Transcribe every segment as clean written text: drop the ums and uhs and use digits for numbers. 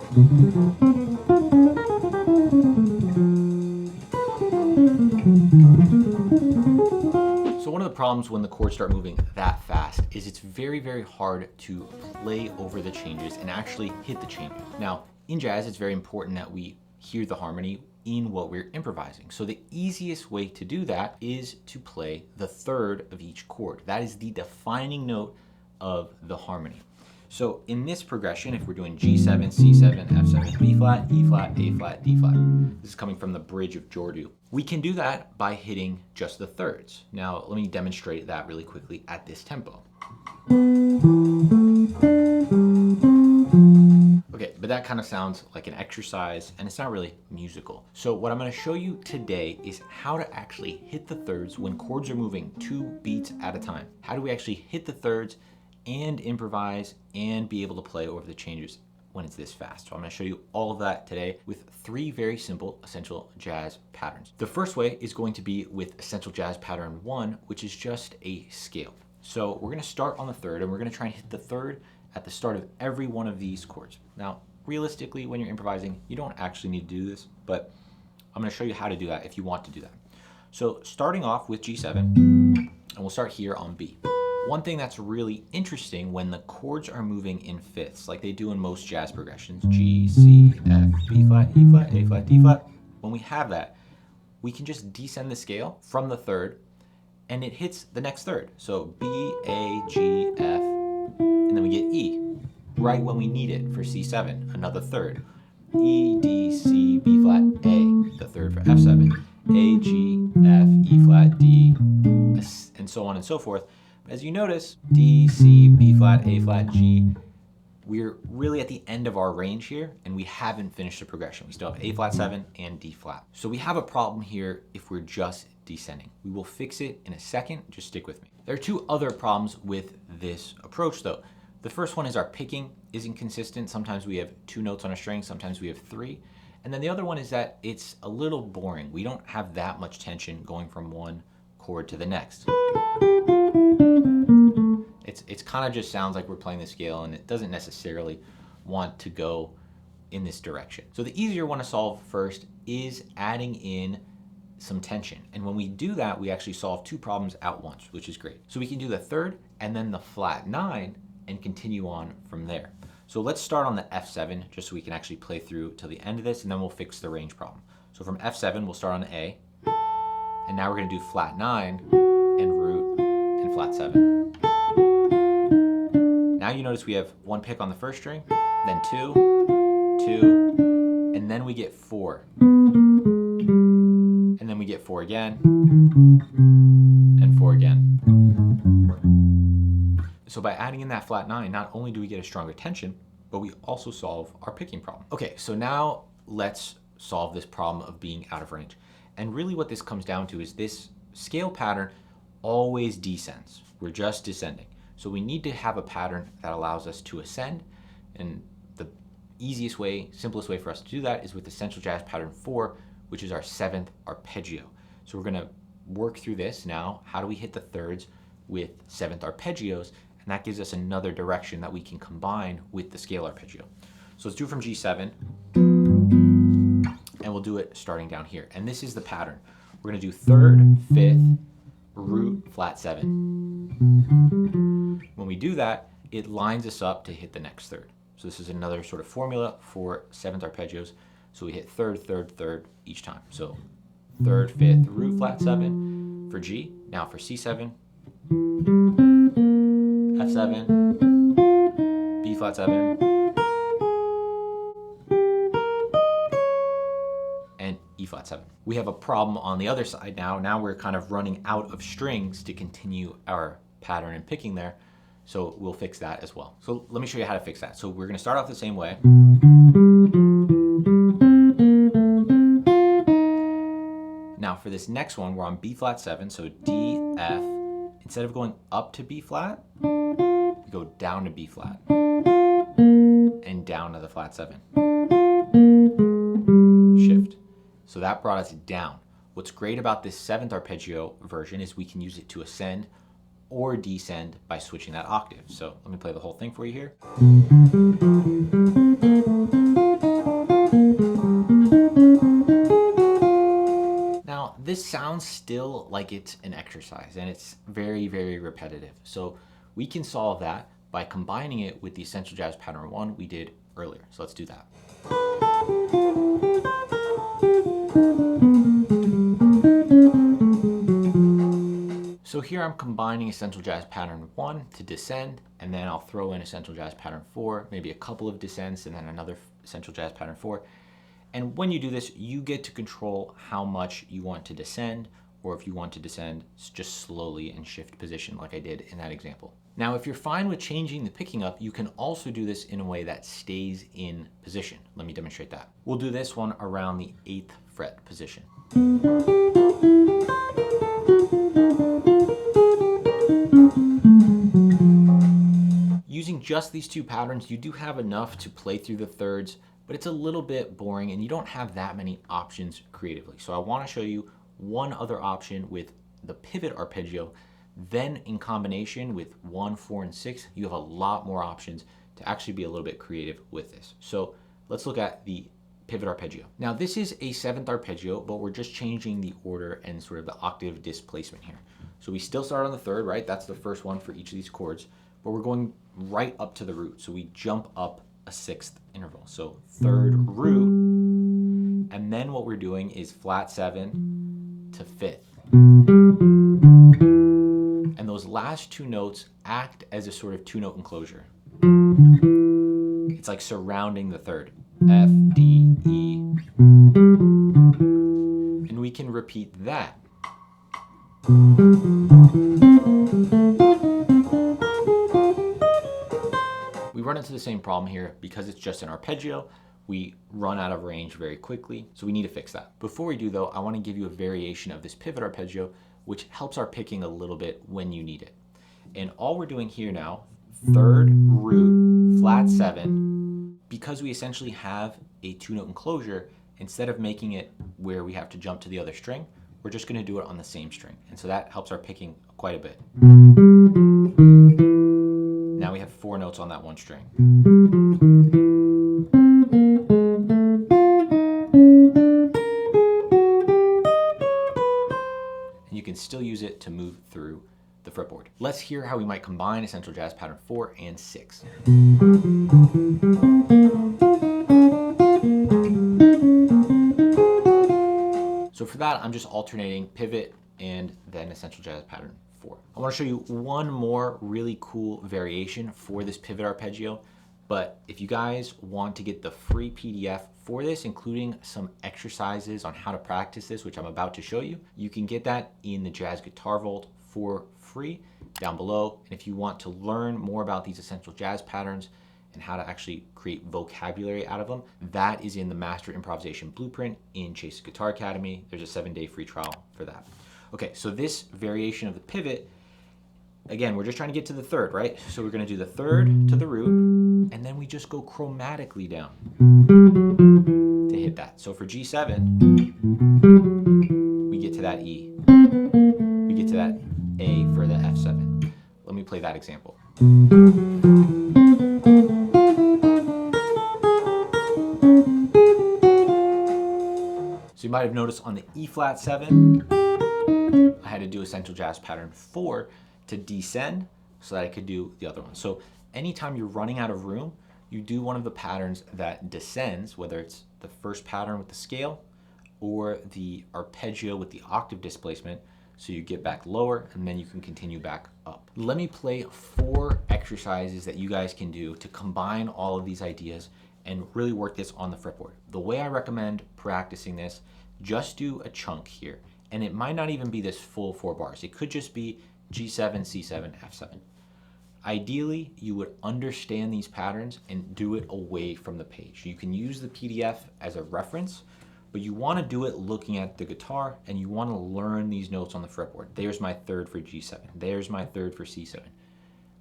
So one of the problems when the chords start moving that fast is it's very, very hard to play over the changes and actually hit the changes. Now, in jazz, it's very important that we hear the harmony in what we're improvising. So the easiest way to do that is to play the third of each chord. That is the defining note of the harmony. So in this progression, if we're doing G7, C7, F7, B flat, E flat, A flat, D flat, this is coming from the bridge of Jordu. We can do that by hitting just the thirds. Now, let me demonstrate that really quickly at this tempo. Okay, but that kind of sounds like an exercise and it's not really musical. So what I'm going to show you today is how to actually hit the thirds when chords are moving 2 beats at a time. How do we actually hit the thirds and improvise and be able to play over the changes when it's this fast? So I'm going to show you all of that today with 3 very simple essential jazz patterns. The first way is going to be with essential jazz pattern 1, which is just a scale. So we're going to start on the third and we're going to try and hit the third at the start of every one of these chords. Now, realistically, when you're improvising, you don't actually need to do this, but I'm going to show you how to do that if you want to do that. So starting off with G7, and we'll start here on B. One thing that's really interesting when the chords are moving in fifths, like they do in most jazz progressions, G, C, F, B flat, E flat, A flat, D flat, when we have that, we can just descend the scale from the third and it hits the next third. So B, A, G, F, and then we get E, right when we need it for C7, another third. E, D, C, B flat, A, the third for F7, A, G, F, E flat, D, and so on and so forth. As you notice, D, C, B flat, A flat, G, we're really at the end of our range here and we haven't finished the progression. We still have A flat 7 and D flat. So we have a problem here if we're just descending. We will fix it in a second, just stick with me. There are 2 other problems with this approach though. The first one is our picking is inconsistent. Sometimes we have 2 notes on a string, sometimes we have 3. And then the other one is that it's a little boring. We don't have that much tension going from one chord to the next. It's kind of just sounds like we're playing the scale and it doesn't necessarily want to go in this direction. So the easier one to solve first is adding in some tension. And when we do that, we actually solve 2 problems at once, which is great. So we can do the third and then the flat 9 and continue on from there. So let's start on the F7 just so we can actually play through till the end of this and then we'll fix the range problem. So from F7, we'll start on the A and now we're going to do flat 9 and root and flat 7. Now you notice we have 1 pick on the first string, then 2, 2, and then we get 4. And then we get 4 again, and 4 again. So by adding in that flat 9, not only do we get a stronger tension, but we also solve our picking problem. Okay, so now let's solve this problem of being out of range. And really what this comes down to is this scale pattern always descends. We're just descending. So we need to have a pattern that allows us to ascend. And the easiest way, simplest way for us to do that is with essential jazz pattern 4, which is our 7th arpeggio. So we're gonna work through this now. How do we hit the thirds with 7th arpeggios? And that gives us another direction that we can combine with the scale arpeggio. So let's do it from G7, and we'll do it starting down here. And this is the pattern. We're gonna do 3rd, 5th, root, flat 7. When we do that, it lines us up to hit the next third. So this is another sort of formula for 7th arpeggios. So we hit 3rd, 3rd, 3rd each time. So 3rd, 5th, root, flat 7 for G. Now for C7, F7, B flat 7, and E flat 7. We have a problem on the other side now. Now we're kind of running out of strings to continue our pattern and picking there. So we'll fix that as well. So let me show you how to fix that. So we're gonna start off the same way. Now for this next one, we're on B flat 7, so D, F. Instead of going up to B flat, we go down to B flat and down to the flat 7. Shift. So that brought us down. What's great about this 7th arpeggio version is we can use it to ascend or descend by switching that octave. So let me play the whole thing for you here. sounds still like it's an exercise and it's very, very repetitive. So we can solve that by combining it with the Essential Jazz Pattern 1 we did earlier. So let's do that. So here I'm combining Essential Jazz Pattern 1 to descend, and then I'll throw in Essential Jazz Pattern 4, maybe a couple of descents, and then another Essential Jazz Pattern 4. And when you do this, you get to control how much you want to descend, or if you want to descend just slowly and shift position like I did in that example. Now, if you're fine with changing the picking up, you can also do this in a way that stays in position. Let me demonstrate that. We'll do this one around the 8th fret position. Using just these two patterns, you do have enough to play through the thirds, but it's a little bit boring and you don't have that many options creatively. So I want to show you one other option with the pivot arpeggio. Then in combination with 1, 4, and 6, you have a lot more options to actually be a little bit creative with this. So let's look at the pivot arpeggio. Now this is a 7th arpeggio, but we're just changing the order and sort of the octave displacement here. So we still start on the 3rd, right? That's the first one for each of these chords, but we're going right up to the root. So we jump up a 6th interval. So 3rd root, and then what we're doing is flat 7 to 5th. And those last two notes act as a sort of 2-note enclosure. It's like surrounding the 3rd. F, D, E. And we can repeat that. We run into the same problem here because it's just an arpeggio. We run out of range very quickly, so we need to fix that. Before we do though, I want to give you a variation of this pivot arpeggio, which helps our picking a little bit when you need it. And all we're doing here now, 3rd root, flat 7, because we essentially have a 2-note enclosure, instead of making it where we have to jump to the other string, we're just going to do it on the same string. And so that helps our picking quite a bit. Now we have 4 notes on that one string. And you can still use it to move through the fretboard. Let's hear how we might combine Essential Jazz Pattern 4 and 6. So for that, I'm just alternating pivot and then Essential Jazz Pattern 4. I want to show you one more really cool variation for this pivot arpeggio, but if you guys want to get the free PDF for this, including some exercises on how to practice this, which I'm about to show you, you can get that in the Jazz Guitar Vault for free down below. And if you want to learn more about these essential jazz patterns and how to actually create vocabulary out of them, that is in the Master Improvisation Blueprint in Chase's Guitar Academy. There's a 7-day free trial for that. Okay, so this variation of the pivot, again, we're just trying to get to the 3rd, right? So we're going to do the 3rd to the root, and then we just go chromatically down to hit that. So for G7, we get to that E. We get to that A for the F7. Let me play that example. So you might have noticed on the E flat 7, I had to do Essential Jazz Pattern 4 to descend so that I could do the other one. So anytime you're running out of room, you do one of the patterns that descends, whether it's the first pattern with the scale or the arpeggio with the octave displacement. So you get back lower and then you can continue back up. Let me play 4 exercises that you guys can do to combine all of these ideas and really work this on the fretboard. The way I recommend practicing this, just do a chunk here. And it might not even be this full 4 bars. It could just be G7, C7, F7. Ideally, you would understand these patterns and do it away from the page. You can use the PDF as a reference, but you want to do it looking at the guitar and you want to learn these notes on the fretboard. There's my 3rd for G7. There's my 3rd for C7.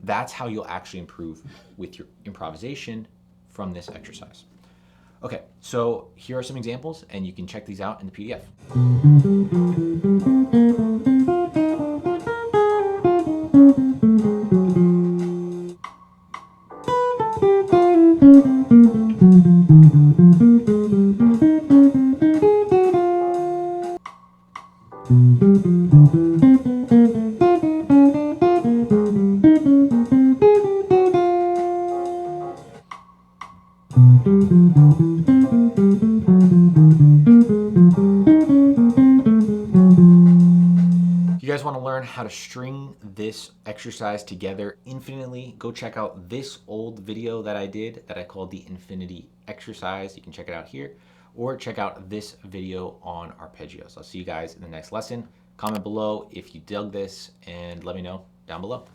That's how you'll actually improve with your improvisation from this exercise. Okay, so here are some examples and you can check these out in the PDF. If you guys want to learn how to string this exercise together infinitely, go check out this old video that I did that I called the infinity exercise. You can check it out here, or check out this video on arpeggios. I'll see you guys in the next lesson. Comment below if you dug this and let me know down below.